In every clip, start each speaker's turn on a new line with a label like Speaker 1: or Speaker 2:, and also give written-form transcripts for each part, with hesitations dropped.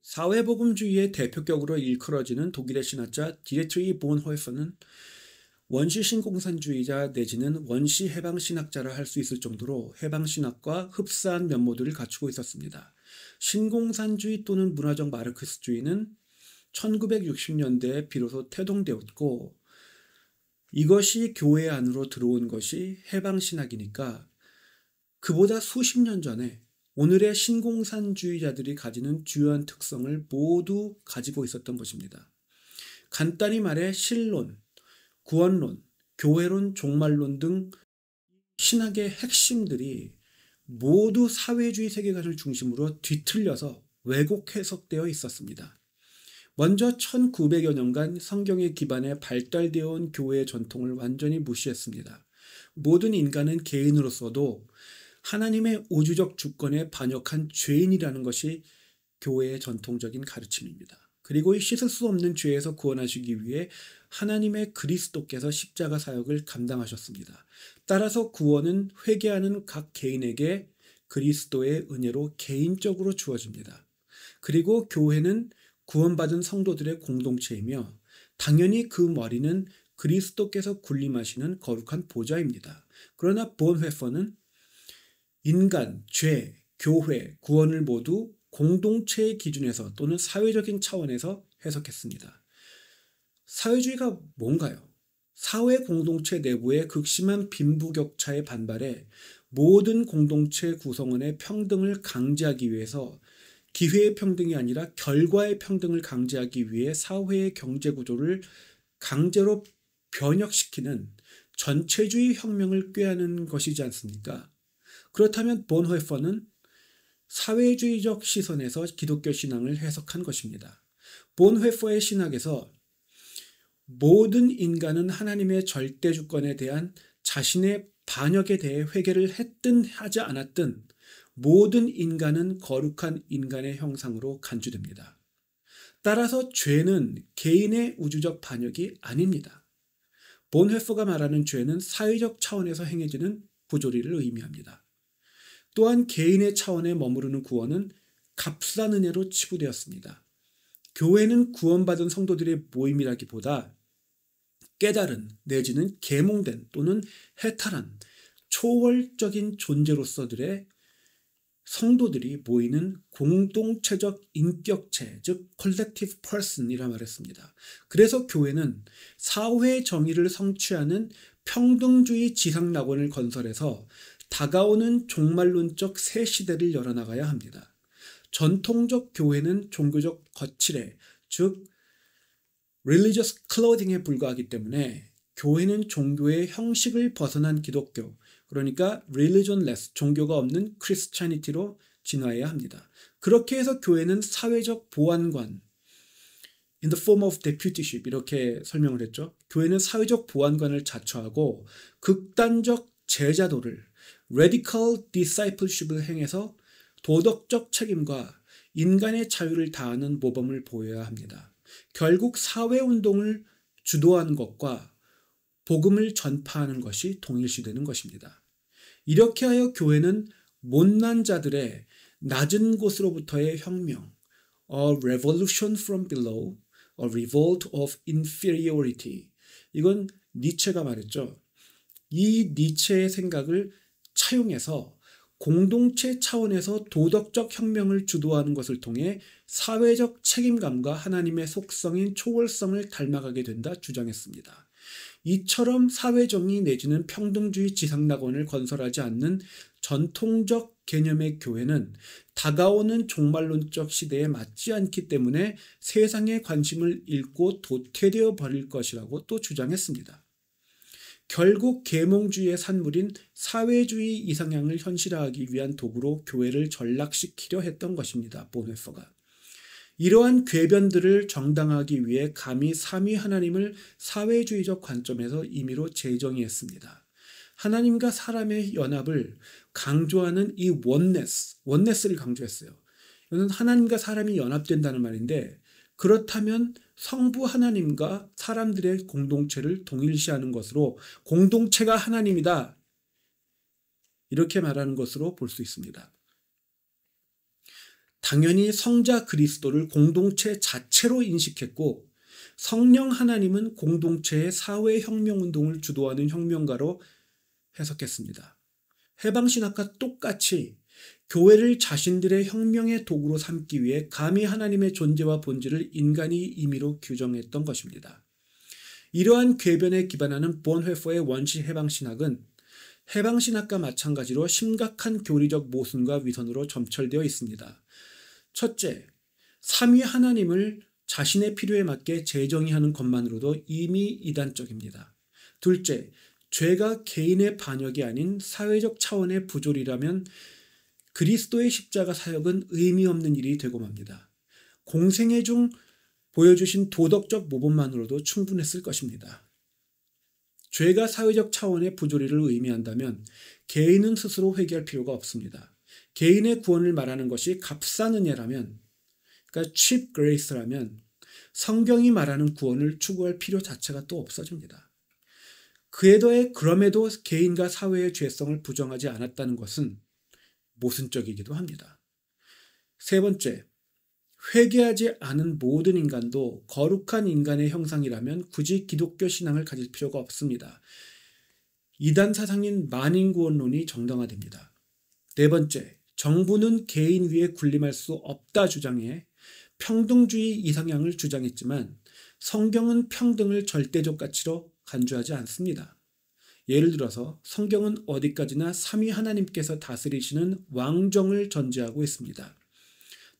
Speaker 1: 사회복음주의의 대표격으로 일컬어지는 독일의 신학자 디에트리 본호이퍼는 원시 신공산주의자 내지는 원시 해방신학자라 할 수 있을 정도로 해방신학과 흡사한 면모들을 갖추고 있었습니다. 신공산주의 또는 문화적 마르크스주의는 1960년대에 비로소 태동되었고 이것이 교회 안으로 들어온 것이 해방신학이니까 그보다 수십 년 전에 오늘의 신공산주의자들이 가지는 주요한 특성을 모두 가지고 있었던 것입니다. 간단히 말해 신론, 구원론, 교회론, 종말론 등 신학의 핵심들이 모두 사회주의 세계관을 중심으로 뒤틀려서 왜곡 해석되어 있었습니다. 먼저 1900여 년간 성경에 기반해 발달되어 온 교회의 전통을 완전히 무시했습니다. 모든 인간은 개인으로서도 하나님의 우주적 주권에 반역한 죄인이라는 것이 교회의 전통적인 가르침입니다. 그리고 이 씻을 수 없는 죄에서 구원하시기 위해 하나님의 그리스도께서 십자가 사역을 감당하셨습니다. 따라서 구원은 회개하는 각 개인에게 그리스도의 은혜로 개인적으로 주어집니다. 그리고 교회는 구원받은 성도들의 공동체이며 당연히 그 머리는 그리스도께서 군림하시는 거룩한 보좌입니다. 그러나 본회퍼는 인간, 죄, 교회, 구원을 모두 공동체의 기준에서 또는 사회적인 차원에서 해석했습니다. 사회주의가 뭔가요? 사회 공동체 내부의 극심한 빈부격차에 반발해 모든 공동체 구성원의 평등을 강제하기 위해서 기회의 평등이 아니라 결과의 평등을 강제하기 위해 사회의 경제 구조를 강제로 변혁시키는 전체주의 혁명을 꾀하는 것이지 않습니까? 그렇다면 본호이퍼는 사회주의적 시선에서 기독교 신앙을 해석한 것입니다. 본호이퍼의 신학에서 모든 인간은 하나님의 절대 주권에 대한 자신의 반역에 대해 회개를 했든 하지 않았든 모든 인간은 거룩한 인간의 형상으로 간주됩니다. 따라서 죄는 개인의 우주적 반역이 아닙니다. 본회퍼가 말하는 죄는 사회적 차원에서 행해지는 부조리를 의미합니다. 또한 개인의 차원에 머무르는 구원은 값싼 은혜로 치부되었습니다. 교회는 구원받은 성도들의 모임이라기보다 깨달은 내지는 계몽된 또는 해탈한 초월적인 존재로서들의 성도들이 모이는 공동체적 인격체, 즉 collective person이라 말했습니다. 그래서 교회는 사회 정의를 성취하는 평등주의 지상낙원을 건설해서 다가오는 종말론적 새 시대를 열어나가야 합니다. 전통적 교회는 종교적 거칠에, 즉 religious clothing에 불과하기 때문에 교회는 종교의 형식을 벗어난 기독교, 그러니까 religionless, 종교가 없는 Christianity로 진화해야 합니다. 그렇게 해서 교회는 사회적 보안관, in the form of deputyship 이렇게 설명을 했죠. 교회는 사회적 보안관을 자처하고 극단적 제자도를 radical discipleship을 행해서 도덕적 책임과 인간의 자유를 다하는 모범을 보여야 합니다. 결국 사회운동을 주도하는 것과 복음을 전파하는 것이 동일시되는 것입니다. 이렇게 하여 교회는 못난 자들의 낮은 곳으로부터의 혁명, a revolution from below, a revolt of inferiority. 이건 니체가 말했죠. 이 니체의 생각을 차용해서 공동체 차원에서 도덕적 혁명을 주도하는 것을 통해 사회적 책임감과 하나님의 속성인 초월성을 닮아가게 된다 주장했습니다. 이처럼 사회정의 내지는 평등주의 지상낙원을 건설하지 않는 전통적 개념의 교회는 다가오는 종말론적 시대에 맞지 않기 때문에 세상의 관심을 잃고 도태되어 버릴 것이라고 또 주장했습니다. 결국 계몽주의의 산물인 사회주의 이상향을 현실화하기 위한 도구로 교회를 전락시키려 했던 것입니다. 본회퍼가. 이러한 궤변들을 정당화하기 위해 감히 삼위 하나님을 사회주의적 관점에서 임의로 재정의했습니다. 하나님과 사람의 연합을 강조하는 이 원네스를 강조했어요. 이는 하나님과 사람이 연합된다는 말인데 그렇다면 성부 하나님과 사람들의 공동체를 동일시하는 것으로 공동체가 하나님이다. 이렇게 말하는 것으로 볼 수 있습니다. 당연히 성자 그리스도를 공동체 자체로 인식했고 성령 하나님은 공동체의 사회혁명운동을 주도하는 혁명가로 해석했습니다. 해방신학과 똑같이 교회를 자신들의 혁명의 도구로 삼기 위해 감히 하나님의 존재와 본질을 인간이 임의로 규정했던 것입니다. 이러한 궤변에 기반하는 본회퍼의 원시 해방신학은 해방신학과 마찬가지로 심각한 교리적 모순과 위선으로 점철되어 있습니다. 첫째, 삼위 하나님을 자신의 필요에 맞게 재정의하는 것만으로도 이미 이단적입니다. 둘째, 죄가 개인의 반역이 아닌 사회적 차원의 부조리라면 그리스도의 십자가 사역은 의미 없는 일이 되고 맙니다. 공생애 중 보여주신 도덕적 모범만으로도 충분했을 것입니다. 죄가 사회적 차원의 부조리를 의미한다면 개인은 스스로 회개할 필요가 없습니다. 개인의 구원을 말하는 것이 값싼 은혜라면, 그러니까 cheap grace라면 성경이 말하는 구원을 추구할 필요 자체가 또 없어집니다. 그에 더해 그럼에도 개인과 사회의 죄성을 부정하지 않았다는 것은 모순적이기도 합니다. 세 번째, 회개하지 않은 모든 인간도 거룩한 인간의 형상이라면 굳이 기독교 신앙을 가질 필요가 없습니다. 이단 사상인 만인구원론이 정당화됩니다. 네 번째, 정부는 개인 위에 군림할 수 없다 주장해 평등주의 이상향을 주장했지만 성경은 평등을 절대적 가치로 간주하지 않습니다. 예를 들어서 성경은 어디까지나 삼위 하나님께서 다스리시는 왕정을 전제하고 있습니다.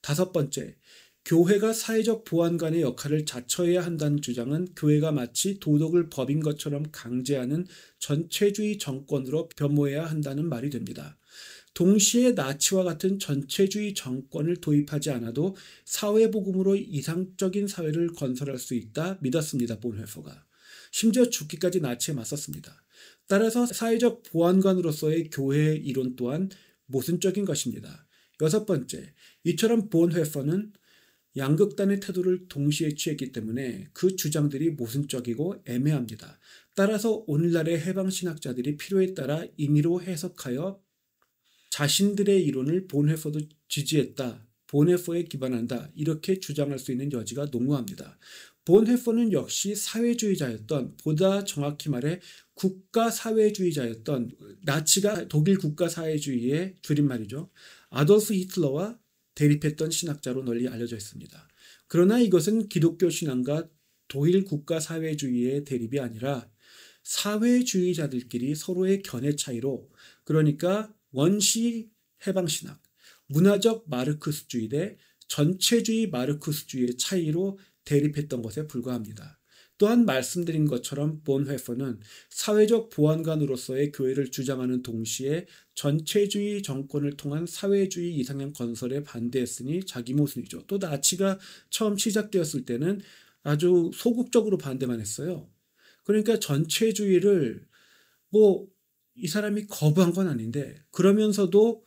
Speaker 1: 다섯 번째, 교회가 사회적 보안관의 역할을 자처해야 한다는 주장은 교회가 마치 도덕을 법인 것처럼 강제하는 전체주의 정권으로 변모해야 한다는 말이 됩니다. 동시에 나치와 같은 전체주의 정권을 도입하지 않아도 사회복음으로 이상적인 사회를 건설할 수 있다 믿었습니다. 본회퍼가. 심지어 죽기까지 나치에 맞섰습니다. 따라서 사회적 보안관으로서의 교회의 이론 또한 모순적인 것입니다. 여섯 번째, 이처럼 본회퍼는 양극단의 태도를 동시에 취했기 때문에 그 주장들이 모순적이고 애매합니다. 따라서 오늘날의 해방신학자들이 필요에 따라 임의로 해석하여 자신들의 이론을 본회퍼도 지지했다, 본회퍼에 기반한다 이렇게 주장할 수 있는 여지가 농후합니다. 본회퍼는 역시 사회주의자였던, 보다 정확히 말해 국가사회주의자였던, 나치가 독일 국가사회주의의 줄임말이죠. 아돌프 히틀러와 대립했던 신학자로 널리 알려져 있습니다. 그러나 이것은 기독교 신앙과 독일 국가사회주의의 대립이 아니라 사회주의자들끼리 서로의 견해 차이로, 그러니까 원시 해방신학, 문화적 마르크스주의 대 전체주의 마르크스주의의 차이로 대립했던 것에 불과합니다. 또한 말씀드린 것처럼 본회퍼는 사회적 보안관으로서의 교회를 주장하는 동시에 전체주의 정권을 통한 사회주의 이상향 건설에 반대했으니 자기 모순이죠. 또 나치가 처음 시작되었을 때는 아주 소극적으로 반대만 했어요. 그러니까 전체주의를 이 사람이 거부한 건 아닌데 그러면서도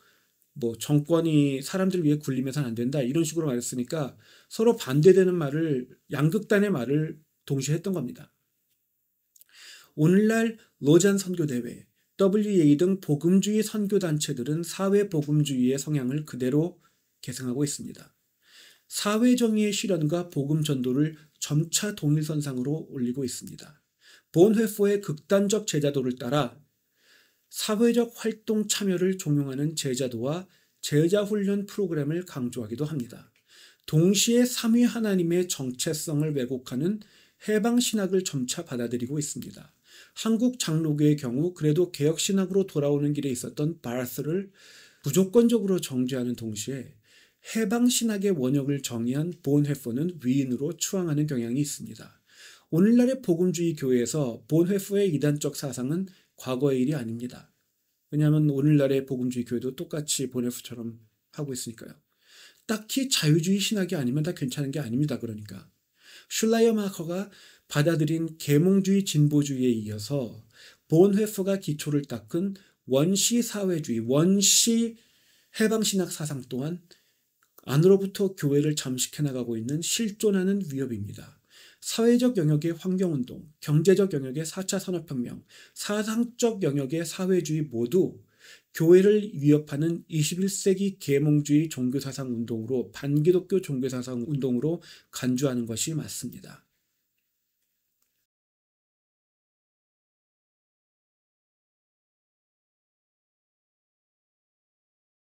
Speaker 1: 정권이 사람들을 위해 군림해서는 안 된다 이런 식으로 말했으니까 서로 반대되는 말을, 양극단의 말을 동시에 했던 겁니다. 오늘날 로잔 선교대회, WEA 등 복음주의 선교단체들은 사회복음주의의 성향을 그대로 계승하고 있습니다. 사회정의의 실현과 복음전도를 점차 동일선상으로 올리고 있습니다. 본회퍼의 극단적 제자도를 따라 사회적 활동 참여를 종용하는 제자도와 제자훈련 프로그램을 강조하기도 합니다. 동시에 삼위 하나님의 정체성을 왜곡하는 해방신학을 점차 받아들이고 있습니다. 한국 장로교의 경우 그래도 개혁신학으로 돌아오는 길에 있었던 바르스를 무조건적으로 정죄하는 동시에 해방신학의 원역을 정의한 본회퍼는 위인으로 추앙하는 경향이 있습니다. 오늘날의 복음주의 교회에서 본회퍼의 이단적 사상은 과거의 일이 아닙니다. 왜냐하면 오늘날의 복음주의 교회도 똑같이 본회퍼처럼 하고 있으니까요. 딱히 자유주의 신학이 아니면 다 괜찮은 게 아닙니다. 그러니까 슐라이어마커가 받아들인 계몽주의 진보주의에 이어서 본회퍼가 기초를 닦은 원시 사회주의, 원시 해방신학 사상 또한 안으로부터 교회를 잠식해 나가고 있는 실존하는 위협입니다. 사회적 영역의 환경운동, 경제적 영역의 4차 산업혁명, 사상적 영역의 사회주의 모두 교회를 위협하는 21세기 계몽주의 종교사상 운동으로 반기독교 종교사상 운동으로 간주하는 것이 맞습니다.